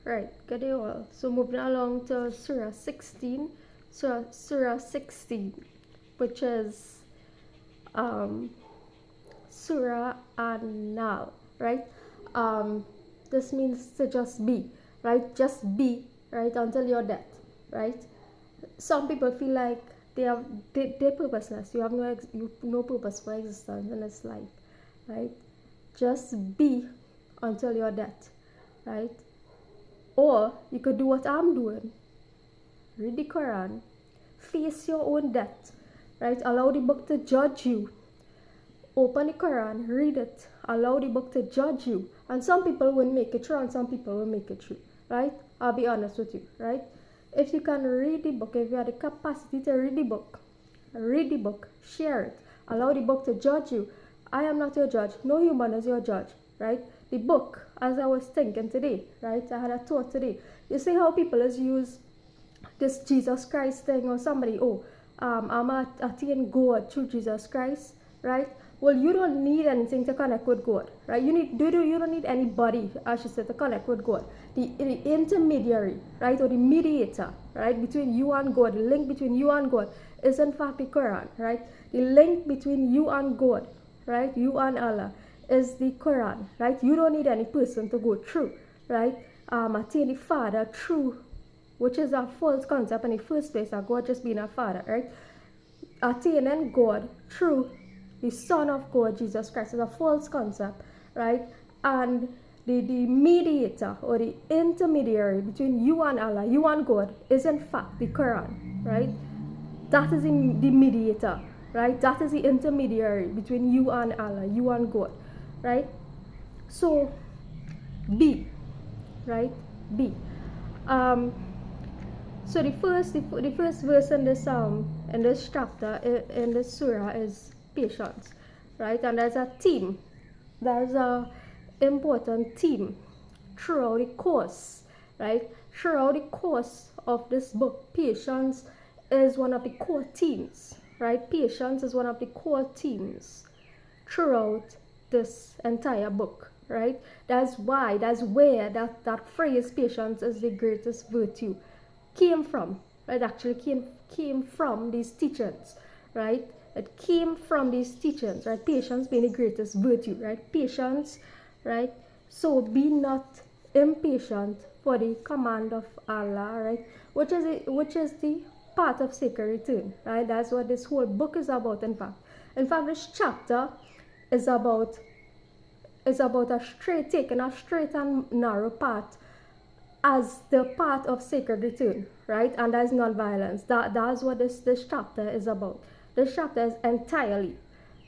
Right, good day all. So moving along to Surah 16, Surah 16, which is um, Surah An-Nahl, right? Um, this means to just be, right? Just be, right, until your death, right? Some people feel like they're purposeless. You have no purpose for existence in this life, right? Just be until your death, right? Or you could do what I'm doing. Read the Quran. Face your own death. Right? Allow the book to judge you. Open the Quran, read it. Allow the book to judge you. And some people will make it through and some people will make it through. Right? I'll be honest with you. Right? If you can read the book, if you have the capacity to read the book, share it. Allow the book to judge you. I am not your judge. No human is your judge. Right? The book, as I was thinking today, right? I had a thought today. You see how people is use this Jesus Christ thing, or somebody, I'm attain God through Jesus Christ, right? Well, you don't need anything to connect with God, right? You don't need anybody, I should say, to connect with God. The intermediary, right, or the mediator, right, between you and God, the link between you and God is in fact the Quran, right? The link between you and God, right, you and Allah, is the Quran, right? You don't need any person to go through, right? Attain the Father through, which is a false concept in the first place, of God just being a father, right? Attaining God through the Son of God, Jesus Christ, is a false concept, right? And the mediator or the intermediary between you and Allah, you and God, is in fact the Quran, right? That is the mediator, right? That is the intermediary between you and Allah, you and God, right? So, be, right? Be. So the first verse in this chapter in this surah is patience, right? And there's a theme, there's a important theme throughout the course, right? Throughout the course of this book, patience is one of the core themes, right? Patience is one of the core themes throughout this entire book, right? That's where that phrase, patience is the greatest virtue, came from, right? Actually came from these teachings, right? It came from these teachings, right? Patience being the greatest virtue, right? Patience, right? So be not impatient for the command of Allah, right? Which is the part of sacred return, right? That's what this whole book is about. In fact, this chapter is about taking a straight and narrow path as the part of sacred return, right? And that's non-violence. That's what this chapter is about. This chapter is entirely,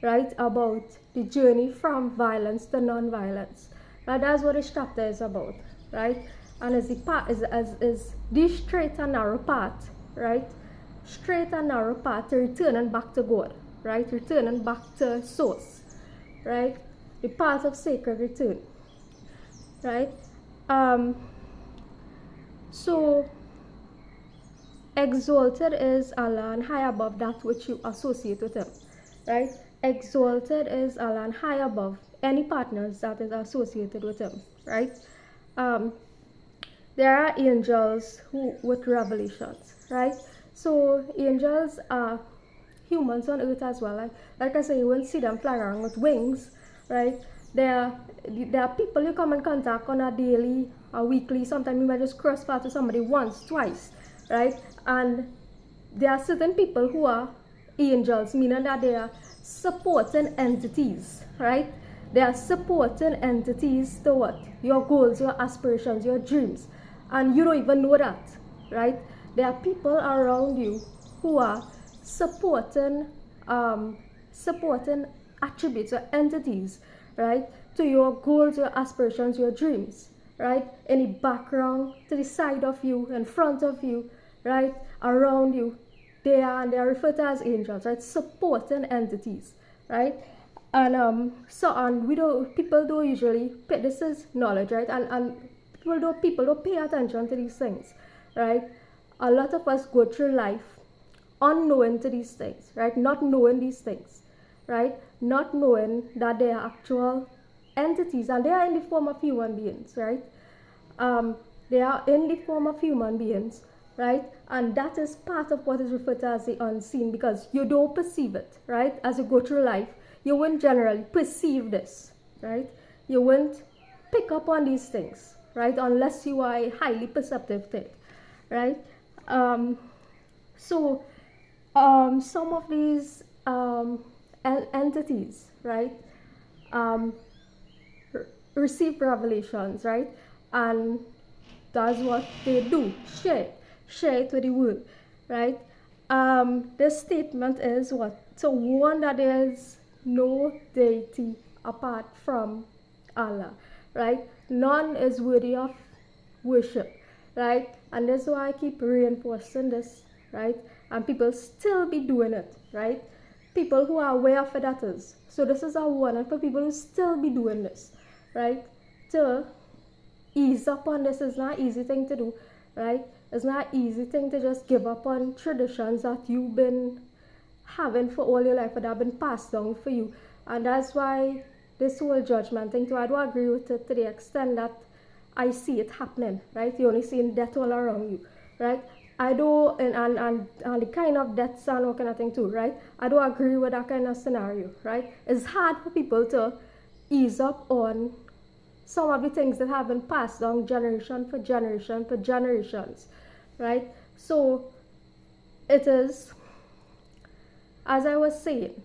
right, about the journey from violence to non-violence. Right? That's what this chapter is about, right? And as the path is the straight and narrow path, right? Straight and narrow path to returning back to God, right? Returning back to source, right? The path of sacred return, right? So, exalted is Allah and high above that which you associate with Him, right? Exalted is Allah and high above any partners that is associated with Him, right? There are angels who with revelations, right? So angels are humans on earth as well. Like I say, you won't see them fly around with wings, right? There are people you come in contact on a daily, a weekly, sometimes you might just cross paths with somebody once, twice, right? And there are certain people who are angels, meaning that they are supporting entities, right? They are supporting entities to what? Your goals, your aspirations, your dreams. And you don't even know that, right? There are people around you who are supporting attributes or entities, right, to your goals, your aspirations, your dreams, right? In the background, to the side of you, in front of you, right, around you, they are referred to as angels, right? Supporting entities, right? And people don't usually pay, this is knowledge, right? And people don't pay attention to these things, right? A lot of us go through life unknowing to these things, right? Not knowing these things, right? Not knowing that they are actual entities and they are in the form of human beings, right? They are in the form of human beings, right? And that is part of what is referred to as the unseen, because you don't perceive it, right? As you go through life, you won't generally perceive this, right? You won't pick up on these things, right? Unless you are a highly perceptive thing, right? So some of these entities, right, receive revelations, right? And that's what they do, share it with the world, right? This statement is what? So one, that there is no deity apart from Allah, right? None is worthy of worship, right? And that's why I keep reinforcing this, right? And people still be doing it, right? People who are aware of it, that is. So this is a warning for people who still be doing this, right? To ease up on this is not an easy thing to do, right? It's not an easy thing to just give up on traditions that you've been having for all your life, that have been passed down for you. And that's why this whole judgment thing too, I don't agree with it to the extent that I see it happening, right? You're only seeing death all around you, right? I don't, and the kind of deaths and all kind of thing too, right? I don't agree with that kind of scenario, right? It's hard for people to ease up on some of the things that have been passed down generation for generation for generations, right? So it is, as I was saying,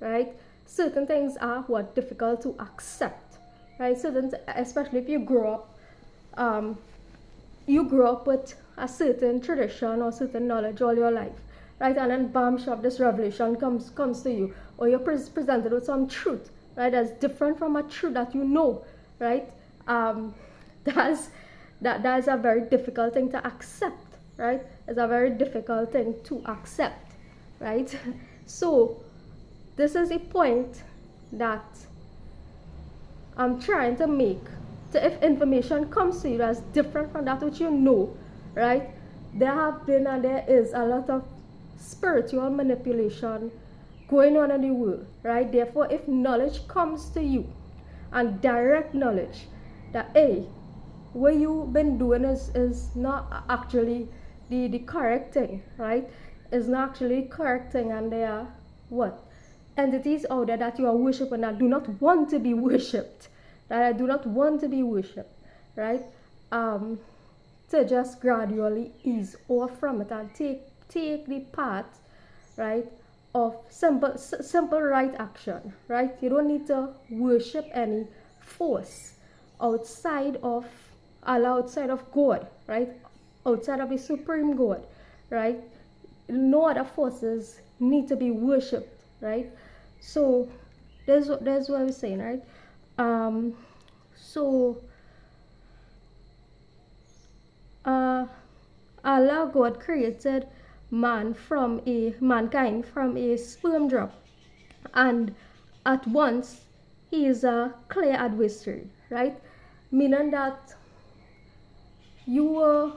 right? Certain things are what difficult to accept, right? Certain, especially if you grow up with a certain tradition or certain knowledge all your life, right? And then bam, shop, this revelation comes to you, or you're presented with some truth, right? That's different from a truth that you know, right? That is a very difficult thing to accept, right? It's a very difficult thing to accept, right? So this is a point that I'm trying to make. So if information comes to you that's different from that which you know, right? There have been and there is a lot of spiritual manipulation going on in the world, right? Therefore, if knowledge comes to you, and direct knowledge that, hey, what you've been doing is not actually the correct thing, right? It's not actually the correct thing, and there are what? Entities out there that you are worshipping that do not want to be worshipped, right? Do not want to be worshipped, right? To just gradually ease off from it and take the path, right, of simple right action, right? You don't need to worship any force outside of Allah, outside of God, right? Outside of the supreme God, right? No other forces need to be worshipped, right? So there's what I'm saying, right? Allah, God, created mankind from a sperm drop, and at once he is a clear adversary, right? Meaning that you were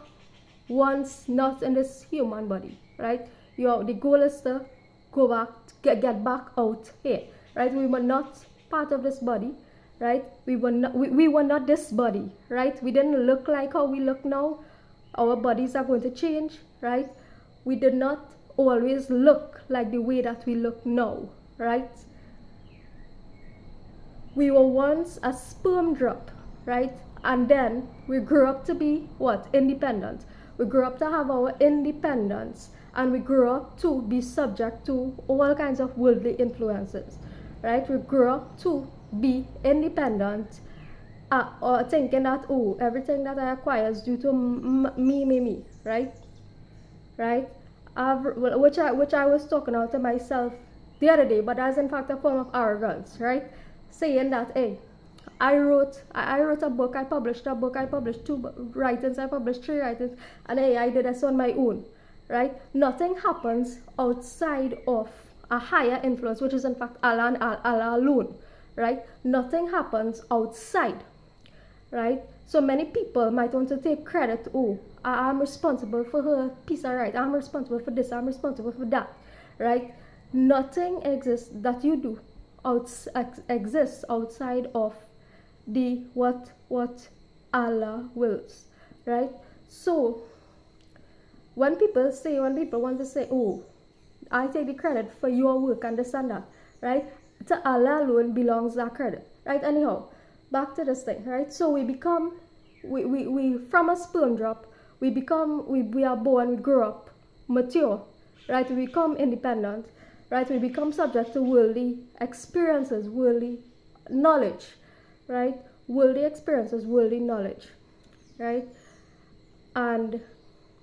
once not in this human body, right? The goal is to go back, get back out here, right? We were not part of this body, right? We were not this body, right? We didn't look like how we look now. Our bodies are going to change, right? We did not always look like the way that we look now, right? We were once a sperm drop, right? And then we grew up to be what? Independent. We grew up to have our independence, and we grew up to be subject to all kinds of worldly influences, right? We grew up to be independent, or thinking that, oh, everything that I acquire is due to me, right? Right? Which I was talking out to myself the other day, but that's in fact a form of arrogance, right? Saying that, hey, I wrote a book, I published a book, I published 2 writings, I published 3 writings, and hey, I did this on my own, right? Nothing happens outside of a higher influence, which is in fact Allah and Allah alone, right? Nothing happens outside, right? So many people might want to take credit. Oh, I'm responsible for her piece of right. I'm responsible for this. I'm responsible for that, right? Nothing exists that you do exists outside of the what Allah wills, right? So when people want to say, oh, I take the credit for your work and this and that, right? To Allah alone belongs that credit, right? Anyhow, back to this thing, right? So we become, we from a sperm drop, we are born, we grow up, mature, right? We become independent, right? We become subject to worldly experiences, worldly knowledge, right? Worldly experiences, worldly knowledge, right? And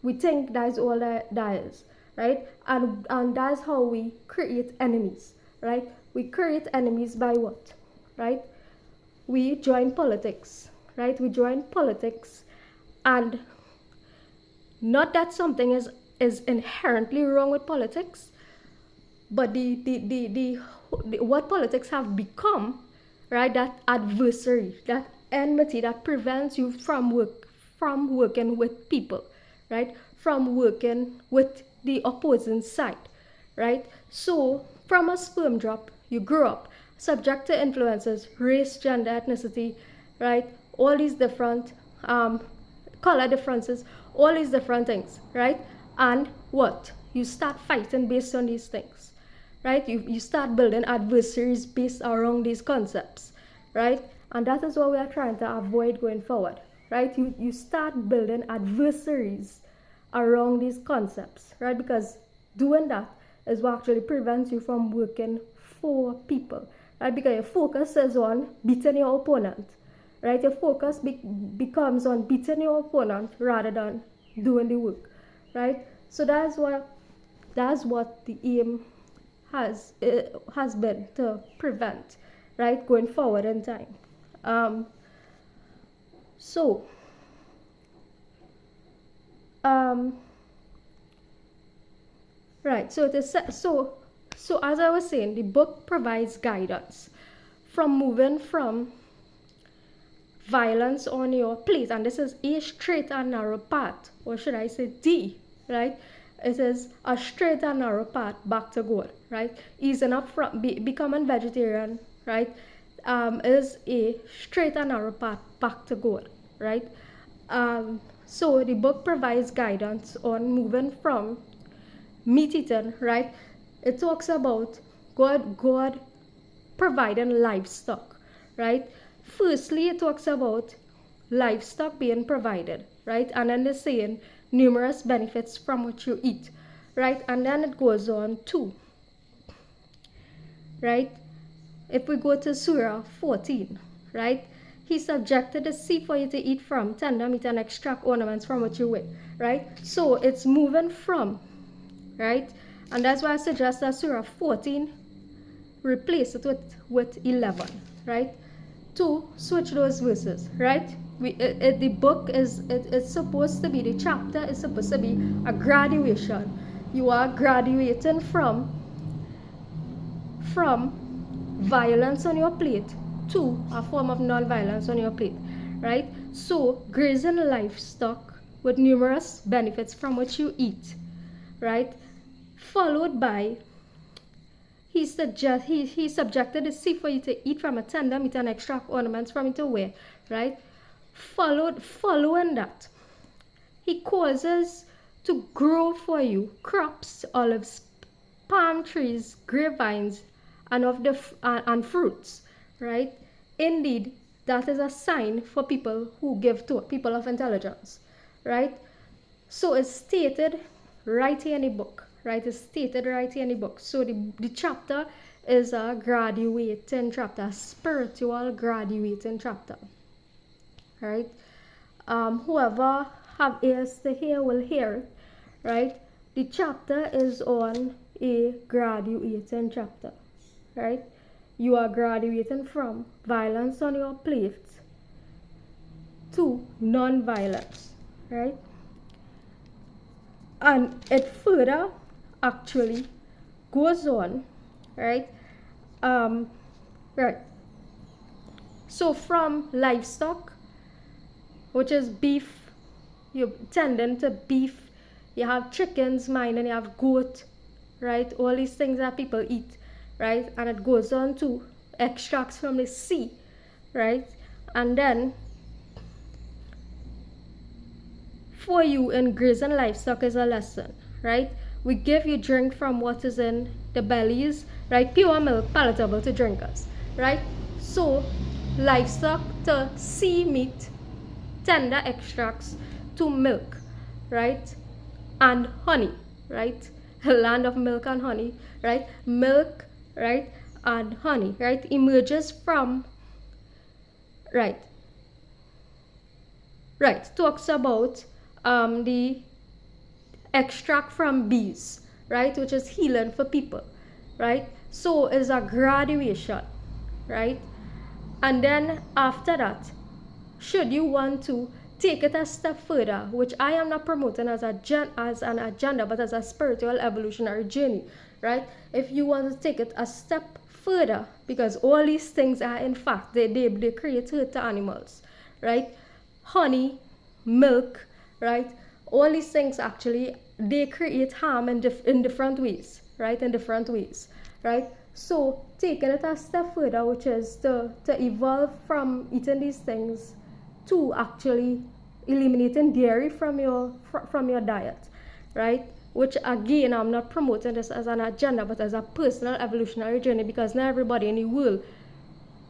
we think that's all that is, right? And that's how we create enemies, right? We create enemies by what, right? We join politics, right? We join politics, and not that something is inherently wrong with politics, but the what politics have become, right? That adversary, that enmity that prevents you from working with people, right? From working with the opposing side, right? So from a sperm drop, you grow up subject to influences, race, gender, ethnicity, right? All these different color differences, all these different things, right? And what? You start fighting based on these things, right? You start building adversaries based around these concepts, right? And that is what we are trying to avoid going forward, right? You start building adversaries around these concepts, right? Because doing that is what actually prevents you from working for people, right? Because your focus is on beating your opponent, right? Your focus becomes on beating your opponent rather than doing the work, right? So that's what the aim has been to prevent, right, going forward in time. So right, so it is so as I was saying, the book provides guidance from moving from violence on your plate, and this is a straight and narrow path, or should I say D, right? It is a straight and narrow path back to God, right? Easing up from becoming vegetarian, right? Is a straight and narrow path back to God, right? So the book provides guidance on moving from meat eating, right? It talks about God providing livestock, right? Firstly, it talks about livestock being provided, right? And then they're saying numerous benefits from what you eat, right? And then it goes on to, right? If we go to Surah 14, right? He subjected the sea for you to eat from, tender meat and extract ornaments from what you wear, right? So it's moving from, right? And that's why I suggest that Surah 14, replace it with 11, right? To switch those verses, right? The book it's supposed to be, the chapter is supposed to be a graduation. You are graduating from violence on your plate to a form of non-violence on your plate, right? So grazing livestock with numerous benefits from what you eat, right? Followed by he subjected the sea for you to eat from a tender meat and extract ornaments from it to wear, right? Following that, he causes to grow for you crops, olives, palm trees, grapevines, and fruits, right? Indeed, that is a sign for people who give to people of intelligence, right? So it's stated right here in the book, right? It's stated right here in the book. So the chapter is a graduating chapter, a spiritual graduating chapter, right? Whoever have ears to hear will hear it, right? The chapter is on a graduating chapter, right? You are graduating from violence on your plate to non-violence, right? And it further actually goes on, right? Right. So from livestock, which is beef, you're tending to beef, you have chickens, mine, and you have goat, right? All these things that people eat, right? And it goes on to extracts from the sea, right? And then for you in grazing livestock is a lesson, right? We give you drink from what is in the bellies, right? Pure milk, palatable to drinkers, right? So, livestock to sea meat, tender extracts to milk, right? And honey, right? A land of milk and honey, right? Milk, right? And honey, right? Emerges from, right? Right, talks about the extract from bees, right, which is healing for people, right? So is a graduation, right? And then after that, should you want to take it a step further, which I am not promoting as an agenda, but as a spiritual evolutionary journey, right? If you want to take it a step further, because all these things are in fact they create hurt to animals, right? Honey, milk, right? All these things actually they create harm in different ways, right? In different ways, right? So taking it a step further, which is to evolve from eating these things to actually eliminating dairy from your diet, right? Which again, I'm not promoting this as an agenda, but as a personal evolutionary journey, because not everybody in the world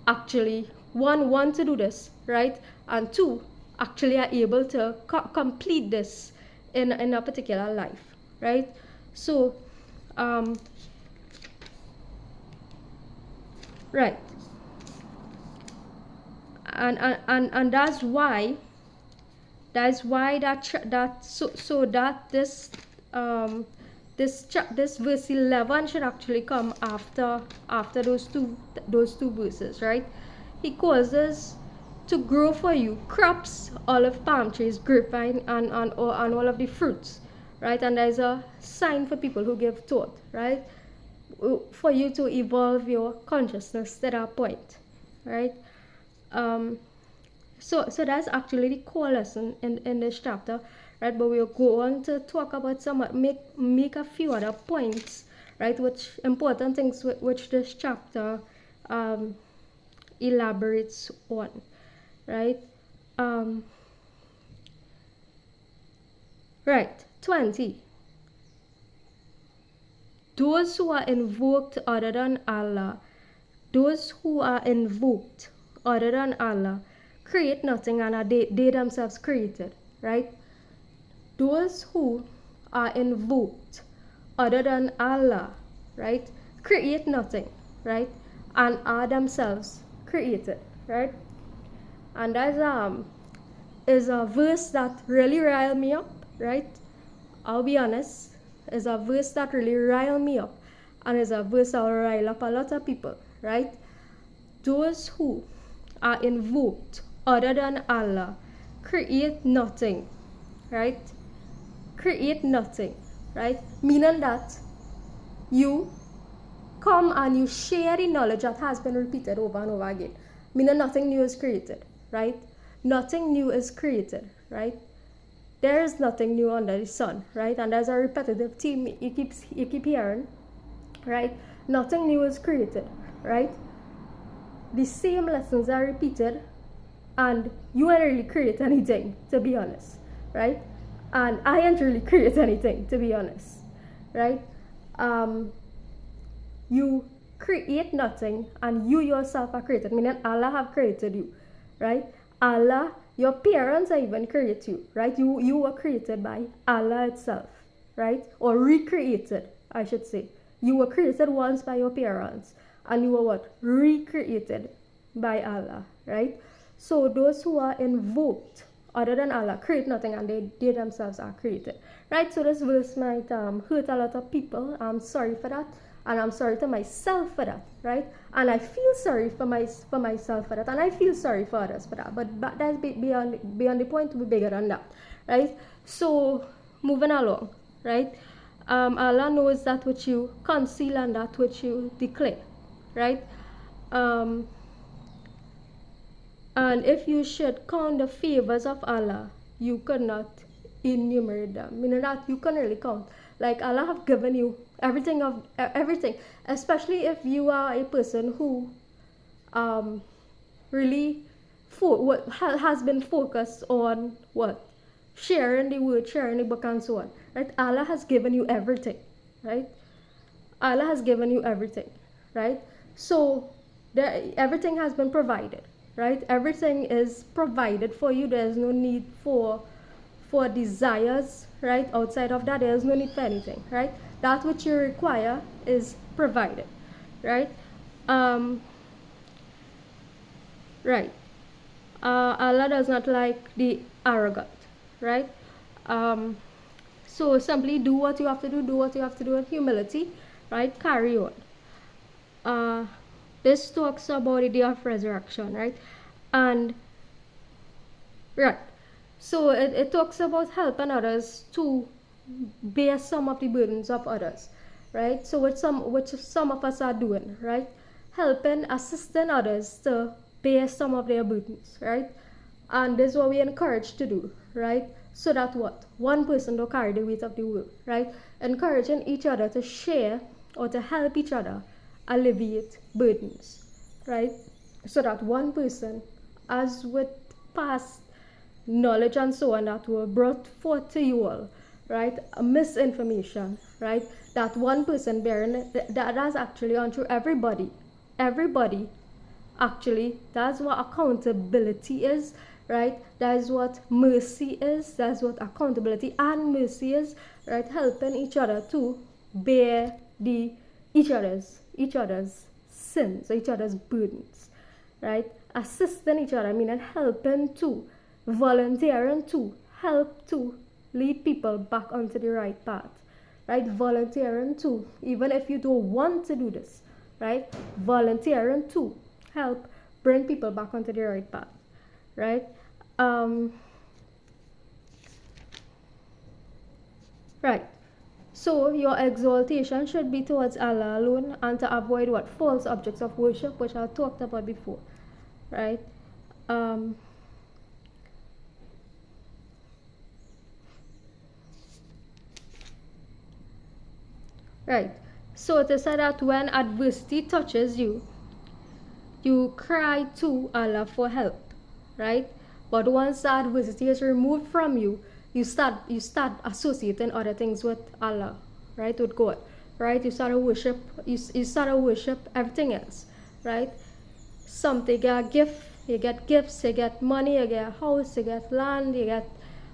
actually want to do this, right? And two, actually are able to complete this in a particular life, right? So right, and that's why that this verse 11 should actually come after those two verses, right? He causes to grow for you crops, olive, palm trees, grapevine, and all of the fruits, right? And there's a sign for people who give thought, right? For you to evolve your consciousness to that point, right? So that's actually the core lesson in this chapter, right? But we'll go on to talk about make a few other points, right? Which important things which this chapter elaborates on, right? Right, 20. Those who are invoked other than Allah, create nothing and are they themselves created, right? Those who are invoked other than Allah, right, create nothing, right, and are themselves created, right? And that is a verse that really riled me up, right? I'll be honest, is a verse that really riled me up, and is a verse that will rile up a lot of people, right? Those who are invoked other than Allah create nothing, right? Create nothing, right? Meaning that you come and you share the knowledge that has been repeated over and over again. Meaning nothing new is created, right? Nothing new is created, right? There is nothing new under the sun, right? And there's a repetitive theme you keep hearing, right? Nothing new is created, right? The same lessons are repeated, and you ain't really create anything, to be honest, right? And I ain't really create anything, to be honest, right? You create nothing, and you yourself are created, meaning Allah have created you, right? Allah, your parents have even created you, right? You were created by Allah itself, right? Or recreated, I should say. You were created once by your parents, and you were what? Recreated by Allah, right? So those who are invoked other than Allah create nothing, and they themselves are created, right? So this verse might hurt a lot of people. I'm sorry for that, and I'm sorry to myself for that, right? And I feel sorry for myself for that, and I feel sorry for others for that. But that's beyond the point. To be bigger than that, right? So moving along, right? Allah knows that which you conceal and that which you declare, right? And if you should count the favors of Allah, you could not enumerate them. Meaning that you can really count. Like Allah have given you everything, especially if you are a person who really has been focused on what? sharing the word, sharing the book, and so on. Right? Allah has given you everything. Right? Allah has given you everything. Right? So everything has been provided. Right? Everything is provided for you. There is no need for desires, right? Outside of that, there is no need for anything, right? That which you require is provided, right? Um, right. Allah does not like the arrogant, right? Um, so simply do what you have to do what you have to do with humility, right? Carry on. This talks about the day of resurrection, right? And right. So it talks about helping others to bear some of the burdens of others, right? So which some of us are doing, right? Helping, assisting others to bear some of their burdens, right? And this is what we encourage to do, right? So that what? One person don't carry the weight of the world, right? Encouraging each other to share or to help each other alleviate burdens, right? So that one person, as with past knowledge and so on that were brought forth to you all, right? A misinformation, right? That one person bearing it, that's actually untrue. Everybody, actually, that's what accountability is, right? That is what mercy is. That's what accountability and mercy is, right? Helping each other to bear each other's sins, each other's burdens, right? Assisting each other, I mean, and helping to, volunteering to help to lead people back onto the right path, right? Volunteering to, even if you don't want to do this, right? Volunteering to help bring people back onto the right path, right? Right. So your exaltation should be towards Allah alone and to avoid what? False objects of worship, which I talked about before, right? Right. So it is said that when adversity touches you, you cry to Allah for help, right? But once the adversity is removed from you, you start associating other things with Allah, right? With God, right? You start to worship. You start to worship everything else, right? Something get a gift, you get gifts, you get money, you get a house, you get land, you get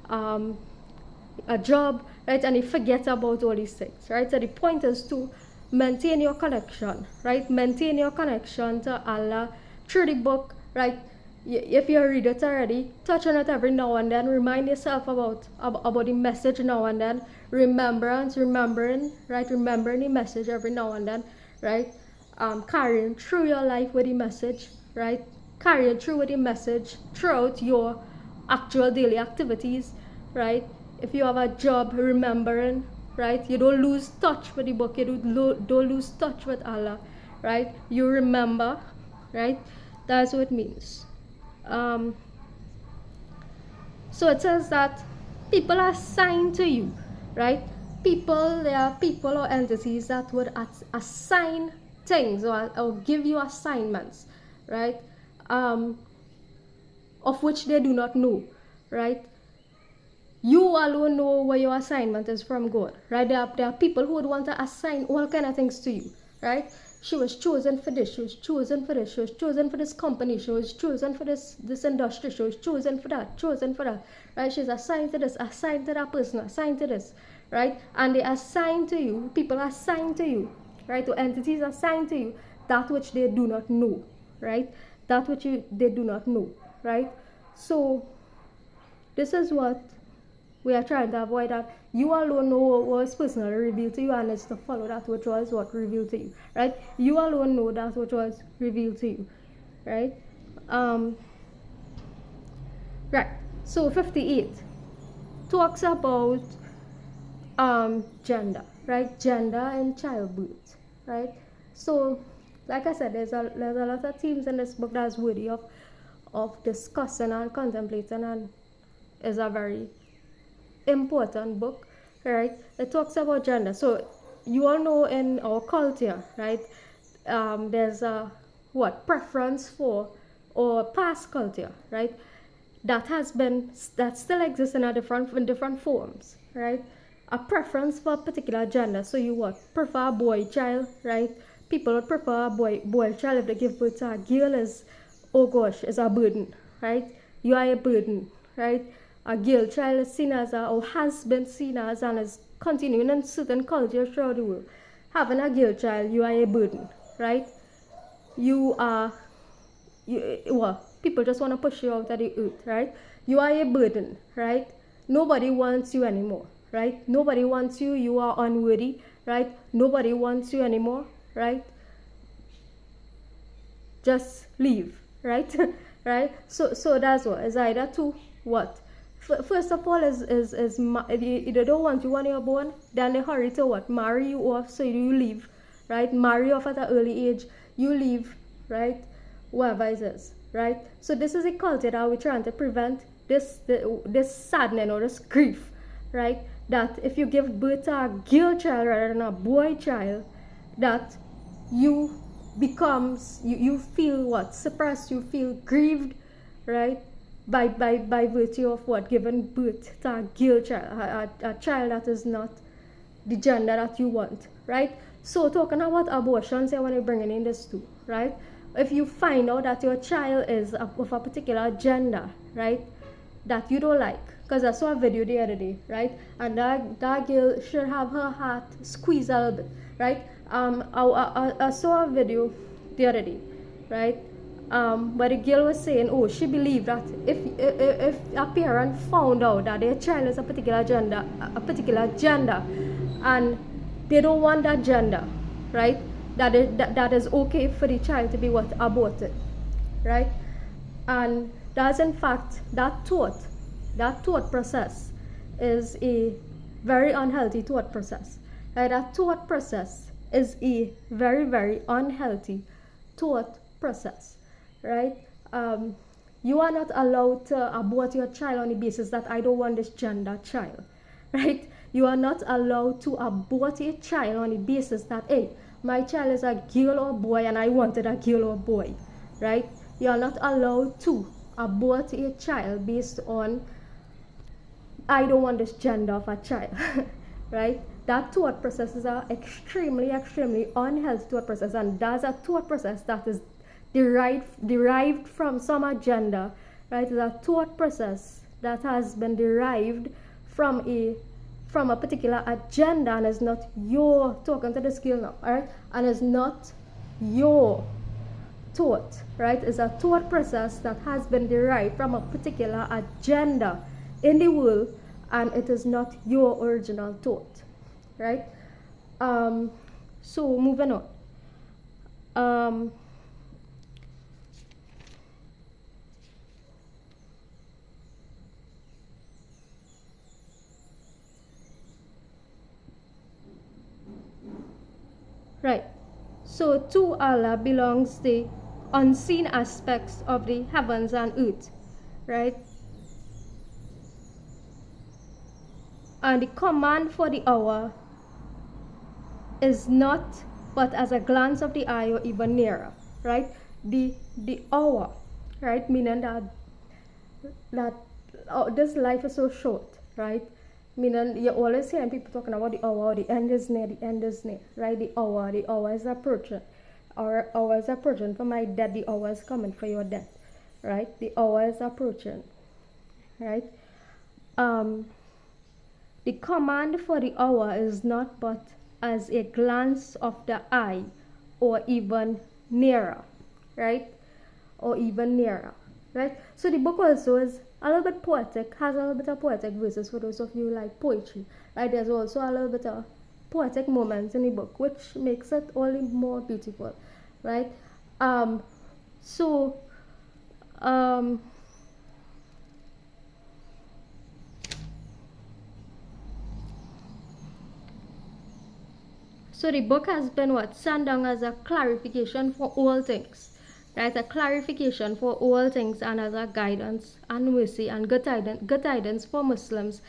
a job, right? And you forget about all these things, right? So the point is to maintain your connection, right? Maintain your connection to Allah through the book, right? If you read it already, touch on it every now and then. Remind yourself about the message now and then. Remembering, right? Remembering the message every now and then, right? Carrying through your life with the message, right? Carrying through with the message throughout your actual daily activities, right? If you have a job, remembering, right? You don't lose touch with the book. You don't lose touch with Allah, right? You remember, right? That's what it means. So it says that people are assigned to you, right? There are people or entities that would assign things or give you assignments, right? Of which they do not know, right? You alone know where your assignment is from God, right? There are people who would want to assign all kind of things to you, right? She was chosen for this, she was chosen for this, she was chosen for this company, she was chosen for this industry, she was chosen for that, right? She's assigned to this, assigned to that person, assigned to this, right? And they assign to you, people assign to you, right? Or entities assign to you that which they do not know, right? That which they do not know, right? So this is what we are trying to avoid, that you alone know what was personally revealed to you, and it's to follow that which was what revealed to you, right? You alone know that which was revealed to you, right? Right. So 58 talks about gender, right? Gender and childbirth, right? So like I said, there's a lot of themes in this book that's worthy of discussing and contemplating, and is a very important book, right? It talks about gender. So you all know in our culture, right, there's a preference for, or past culture, right? that still exists in different forms, right? A preference for a particular gender. So you what prefer a boy child, right? People would prefer a boy child if they give birth to a girl. Is, oh gosh, is a burden, right? You are a burden, right? A girl child is seen as or has been seen as, and is continuing in certain cultures throughout the world. Having a girl child, you are a burden, right? You are, well, people just want to push you out of the earth, right? You are a burden, right? Nobody wants you anymore, right? Nobody wants you. You are unworthy, right? Nobody wants you anymore, right? Just leave, right? Right? So that's what is either to what. First of all, they don't want you when you're born, then they hurry to what, marry you off, so you leave, right? Marry off at an early age, you leave, right? Whatever it is, right? So this is a culture that we're trying to prevent, this saddening or this grief, right? That if you give birth to a girl child rather than a boy child, that you you feel what, suppressed, you feel grieved, right? By virtue of what, giving birth to a girl child, a child that is not the gender that you want, right? So talking about abortion, say when you're bringing in this too, right? If you find out that your child is of a particular gender, right, that you don't like, because I saw a video the other day, right, and that girl should have her heart squeezed a little bit, right? I saw a video the other day, right, where the girl was saying, oh, she believed that if a parent found out that their child is a particular gender, and they don't want that gender, right, that is okay for the child to be what, aborted, right? And that's in fact that thought process is a very unhealthy thought process, right? That thought process is a very, very unhealthy thought process, right? You are not allowed to abort your child on the basis that I don't want this gender child, right? You are not allowed to abort a child on the basis that, hey, my child is a girl or boy and I wanted a girl or boy, right? You are not allowed to abort a child based on, I don't want this gender of a child, right? That thought process is an extremely, extremely unhealthy thought process, and that's a thought process that is derived from some agenda, right? It's a thought process that has been derived from a particular agenda, and is not your, talking to the skill now, all right? And is not your thought, right? Is a thought process that has been derived from a particular agenda in the world, and it is not your original thought, right? So moving on. Right. So to Allah belongs the unseen aspects of the heavens and earth, right? And the command for the hour is not but as a glance of the eye or even nearer, right? The hour, right? Meaning that this life is so short, right? Meaning you're always hearing people talking about the hour, the end is near, right? The hour is approaching. Our hour is approaching for my death, the hour is coming for your death, right? The hour is approaching, right? The command for the hour is not but as a glance of the eye or even nearer, right? Or even nearer, right? So the book also is a little bit poetic, has a little bit of poetic verses for those of you who like poetry, right? There's also a little bit of poetic moments in the book, which makes it all the more beautiful, right? So the book has been what, sent down as a clarification for all things, right? A clarification for all things, and as a guidance and mercy and good guidance for Muslims,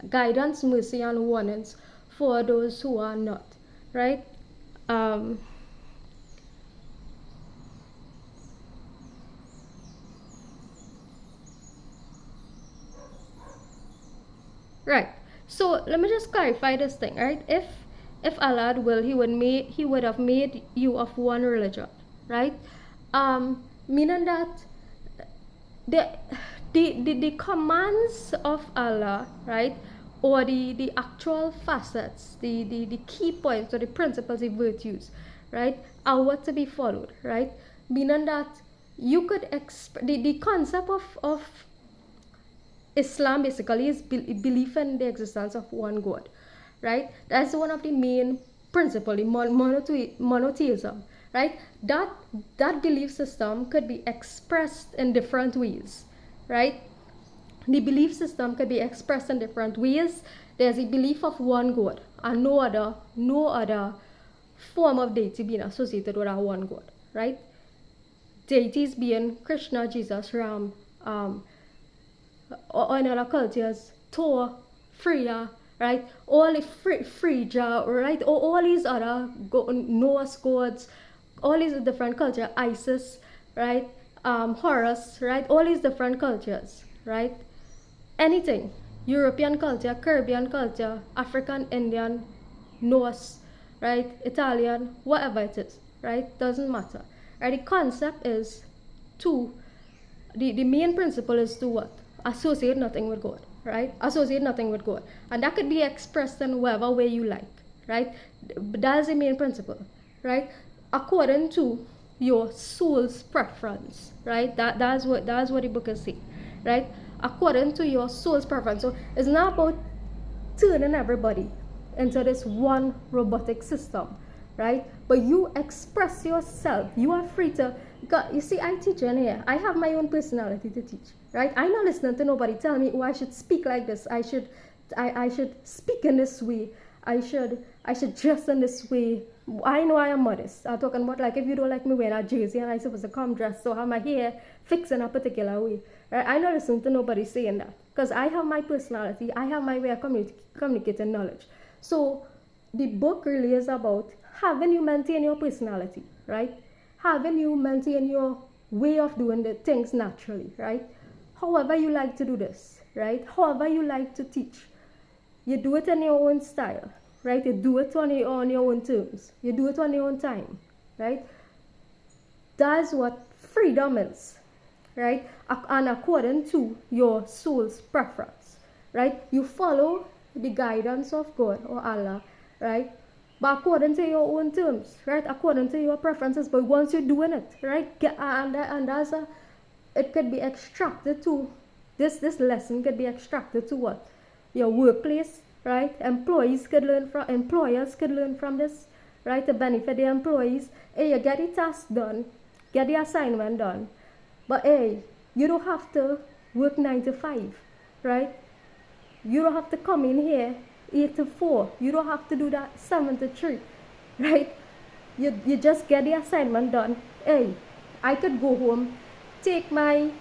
guidance, mercy, and warnings for those who are not, right? Right. So let me just clarify this thing, right? If Allah had will, he would have made you of one religion, right? Meaning that the the commands of Allah, right? Or the actual facets, the key points or the principles, the virtues, right, are what to be followed, right? Meaning that you could the concept of Islam basically is belief in the existence of one God, right? That's one of the main principles, monotheism, right? That belief system could be expressed in different ways, right? The belief system could be expressed in different ways. There's a belief of one God and no other form of deity being associated with that one God, right? Deities being Krishna, Jesus, Ram, or in other cultures, Thor, Freya, right? All the Frigga, right? All these other Norse gods, all these different cultures, Isis, right? Horus, right? All these different cultures, right? Anything, European culture, Caribbean culture, African, Indian, Norse, right? Italian, whatever it is, right? Doesn't matter. Right? The concept is to, the main principle is to what? Associate nothing with God, right? Associate nothing with God. And that could be expressed in whatever way you like, right? But that is the main principle, right? According to your soul's preference, right? That's what the book is saying, right? According to your soul's preference. So it's not about turning everybody into this one robotic system, right? But you express yourself. You are free to. You see, I teach in here. I have my own personality to teach, right? I'm not listening to nobody tell me, oh, I should speak like this. I should speak in this way. I should dress in this way. I know I am modest. I'm talking about like if you don't like me wearing a jersey and I'm supposed to come dressed, so have my hair fixed in a particular way. Right? I'm not listening to nobody saying that because I have my personality. I have my way of communicating knowledge. So the book really is about having you maintain your personality, right? Having you maintain your way of doing the things naturally, right? However you like to do this, right? However you like to teach. You do it in your own style, right? You do it on your own terms. You do it on your own time, right? That's what freedom is, right? And according to your soul's preference, right? You follow the guidance of God or Allah, right? But according to your own terms, right? According to your preferences. But once you're doing it, right? And that's it could be extracted to, this lesson could be extracted to what? Your workplace, right? Employers could learn from this, right? To benefit the employees. Hey, you get the task done, get the assignment done. But hey, you don't have to work 9 to 5, right? You don't have to come in here 8 to 4. You don't have to do that 7 to 3, right? You just get the assignment done. Hey, I could go home, take 2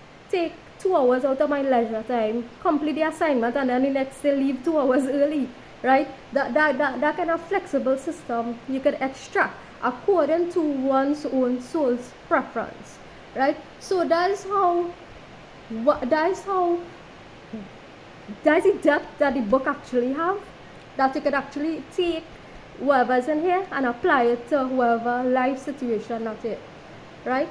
hours out of my leisure time, complete the assignment, and then the next day leave 2 hours early, right? That kind of flexible system you could extract according to one's own soul's preference, right? So that's the depth that the book actually have, that you could actually take whatever's in here and apply it to whatever life situation that's it, right?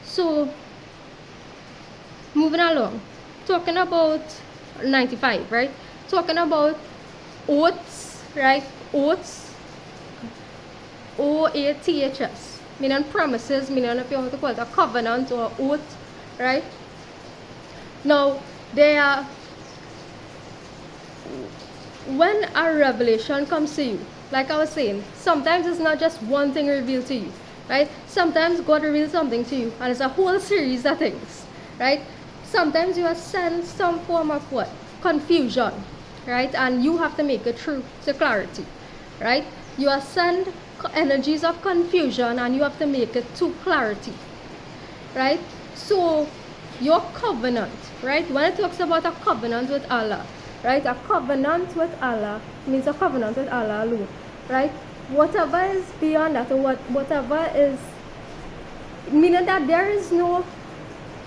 So moving along, talking about 95, right? Talking about oaths, right? Oaths, OATHS, meaning promises, meaning if you want to call it a covenant or oath, right? Now, when a revelation comes to you, like I was saying, sometimes it's not just one thing revealed to you, right? Sometimes God reveals something to you and it's a whole series of things, right? Sometimes you are sent some form of what? Confusion, right? And you have to make it through to clarity, right? You are sent energies of confusion and you have to make it to clarity, right? So your covenant, right? When it talks about a covenant with Allah, right? A covenant with Allah means a covenant with Allah alone, right? Whatever is beyond that, or whatever is, meaning that there is no,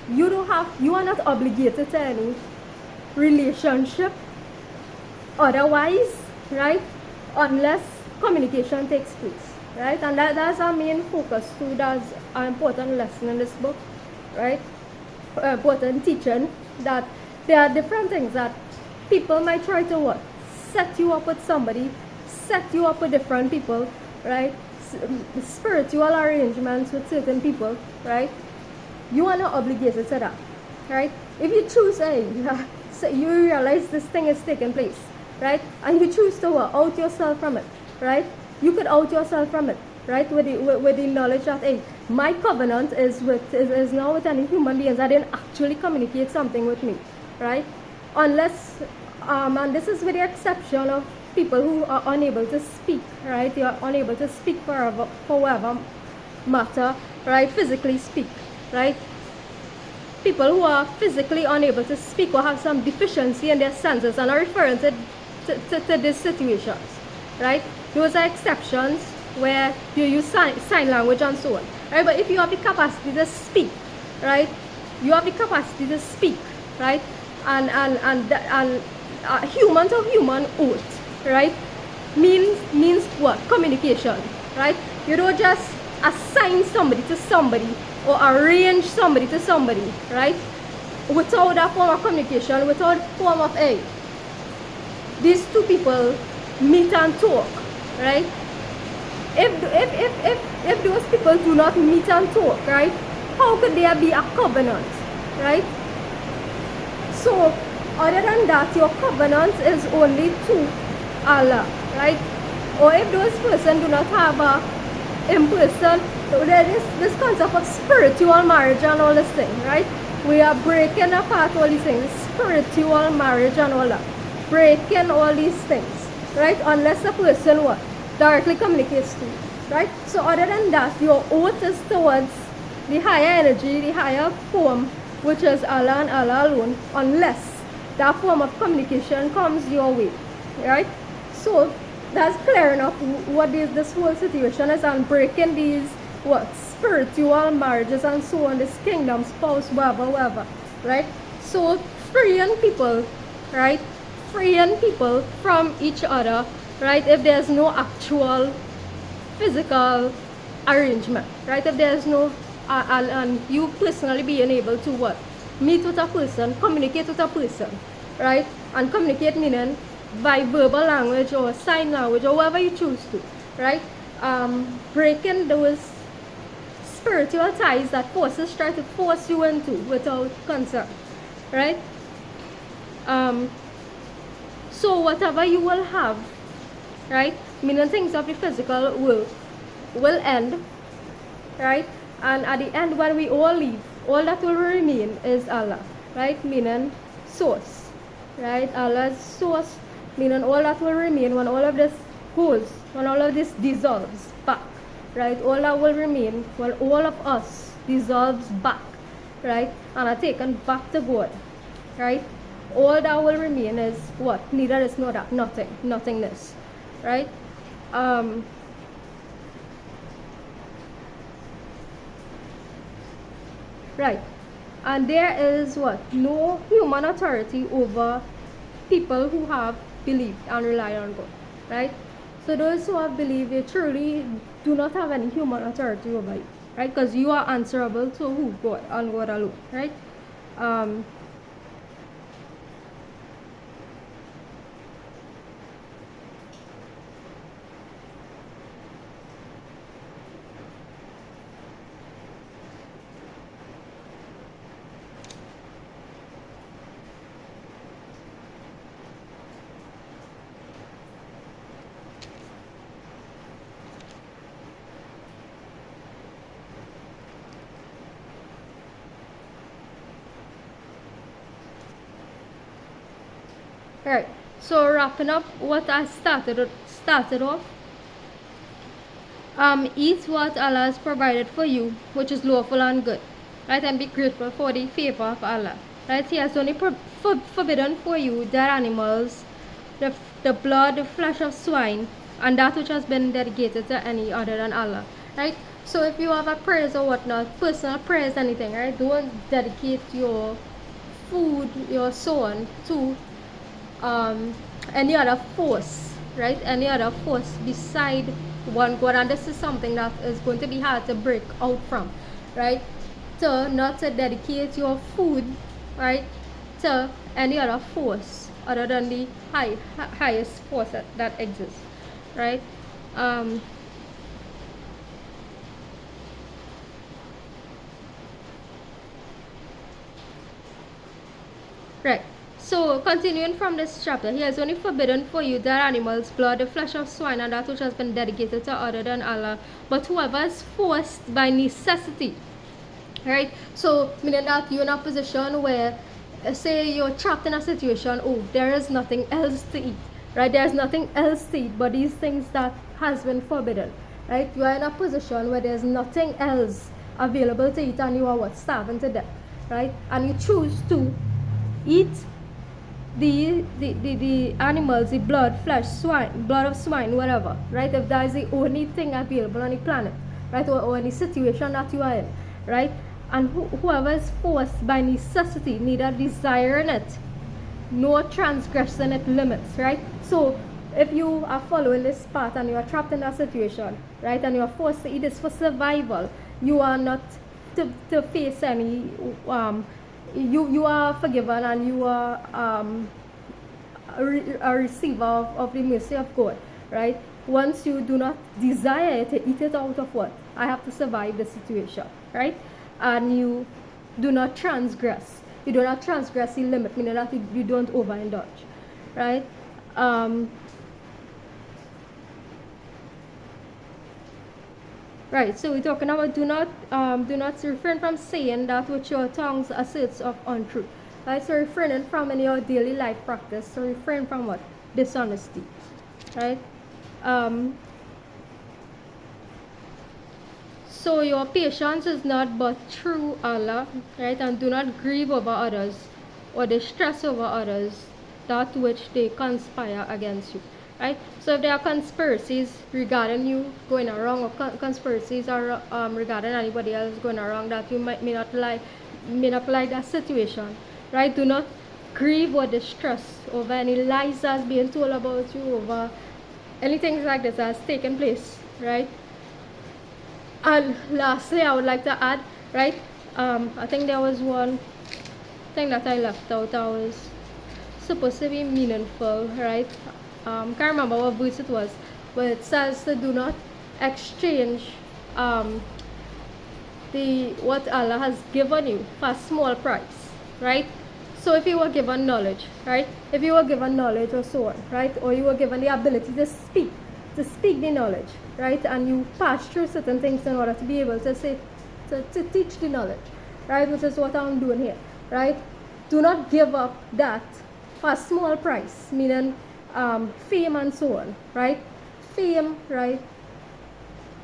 you are not obligated to any relationship otherwise, right? Unless communication takes place, right? And that's our main focus too. That's an important lesson in this book, right? Important teaching that there are different things that people might try to what? Set you up with somebody, set you up with different people, right? Spiritual arrangements with certain people, right? You are not obligated to that, right? If you choose so you realize this thing is taking place, right? And you choose to out yourself from it, right? You could out yourself from it, right? With the knowledge that, hey, my covenant is now with any human beings that didn't actually communicate something with me, right? Unless, and this is with the exception of people who are unable to speak, right? They are unable to speak for whatever matter, right? Physically speak, right? People who are physically unable to speak or have some deficiency in their senses and are referring to these situations, right? Those are exceptions where you use sign language and so on, right? But if you have the capacity to speak, right? You have the capacity to speak, right? And human to human oath, right? Means what? Communication, right? You don't just assign somebody to somebody or arrange somebody to somebody, right? Without that form of communication, without form of, hey, these two people meet and talk, right? If those people do not meet and talk, right, how could there be a covenant, right? So other than that, your covenant is only to Allah, right? Or if those persons do not have a in-person, there is this concept of spiritual marriage and all this thing, right? We are breaking apart all these things, spiritual marriage and all that, breaking all these things, right? Unless the person what? Directly communicates to you, right? So other than that, your oath is towards the higher energy, the higher form, which is Allah and Allah alone, unless that form of communication comes your way, right? So that's clear enough what this whole situation is, and breaking these what spiritual marriages and so on, this kingdom, spouse, whatever, right? So freeing people, right? Freeing people from each other, right? If there's no actual physical arrangement, right? If there's no and you personally being able to what? Meet with a person, communicate with a person, right? And communicate meaning by verbal language or sign language or whatever you choose to, right? Breaking those spiritual ties that forces try to force you into without consent, right? So whatever you will have, right? Meaning things of the physical will end, right? And at the end, when we all leave, all that will remain is Allah, right? Meaning source, right? Allah's source, meaning all that will remain when all of this goes, when all of this dissolves back, right? All that will remain when all of us dissolves back, right? And are taken back to God, right? All that will remain is what? Neither is nor that, nothing, nothingness, right? Right. And there is what? No human authority over people who have believed and relied on God, right? So those who have believed, they truly do not have any human authority over you, right? Because you are answerable to who? God, and God alone, right? Right. So wrapping up what I started off. Eat what Allah has provided for you, which is lawful and good, right? And be grateful for the favor of Allah, right? He has only forbidden for you dead animals, the blood, the flesh of swine, and that which has been dedicated to any other than Allah, right? So if you have a praise or whatnot, personal praise, anything, right? Don't dedicate your food food, your so on to any other force, right? Any other force beside one God, and this is something that is going to be hard to break out from, right? To not to dedicate your food, right, to any other force other than the highest force that exists, right? Right. So, continuing from this chapter, he has only forbidden for you that animals, blood, the flesh of swine, and that which has been dedicated to other than Allah, but whoever is forced by necessity. Right? So, meaning that you're in a position where, say, you're trapped in a situation, oh, there is nothing else to eat. Right? There's nothing else to eat but these things that has been forbidden. Right? You are in a position where there's nothing else available to eat and you are what? Starving to death. Right? And you choose to eat the animals, the blood, flesh, swine, blood of swine, whatever, right? If that is the only thing available on the planet, right? Or any situation that you are in, right? And whoever is forced by necessity, neither desiring it, nor transgressing its limits, right? So if you are following this path and you are trapped in that situation, right, and you are forced to eat this for survival, you are not to face any you are forgiven and you are a receiver of the mercy of God, right? Once you do not desire to eat it out of what? I have to survive the situation, right? And you do not transgress. You do not transgress the limit, meaning that you don't overindulge, right? Right, so we're talking about do not refrain from saying that which your tongues asserts of untruth. Right, so refraining from in your daily life practice. So refrain from what? Dishonesty. Right? So your patience is not but through Allah, right? And do not grieve over others or distress over others that which they conspire against you. Right? So if there are conspiracies regarding you going wrong, or conspiracies are regarding anybody else going wrong that you may not like that situation, right? Do not grieve or distress over any lies that's being told about you, over anything like this that's taken place, right? And lastly, I would like to add, right? I think there was one thing that I left out that was supposed to be meaningful, right? Can't remember what verse it was, but it says to do not exchange what Allah has given you for a small price, right? So if you were given knowledge, right? If you were given knowledge or so on, right? Or you were given the ability to speak the knowledge, right? And you pass through certain things in order to be able to teach the knowledge, right? Which is what I'm doing here, right? Do not give up that for a small price, meaning fame and so on, right? Fame, right?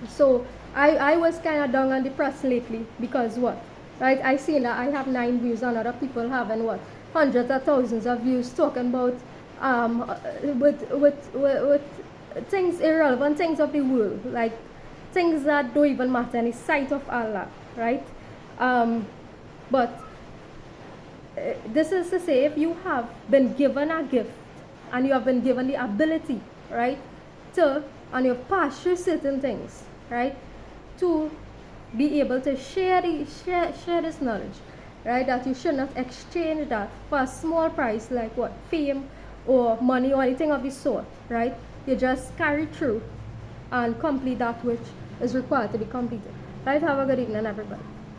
So I was kind of down and depressed lately because what, right? I see that I have 9 views and other people having what, hundreds of thousands of views talking about with things, irrelevant things of the world, like things that don't even matter in the sight of Allah, right? But this is to say, if you have been given a gift and you have been given the ability, right, and you've passed through certain things, right, to be able to share this knowledge, right, that you should not exchange that for a small price like what, fame or money or anything of the sort, right? You just carry through and complete that which is required to be completed. Right, have a good evening, everybody.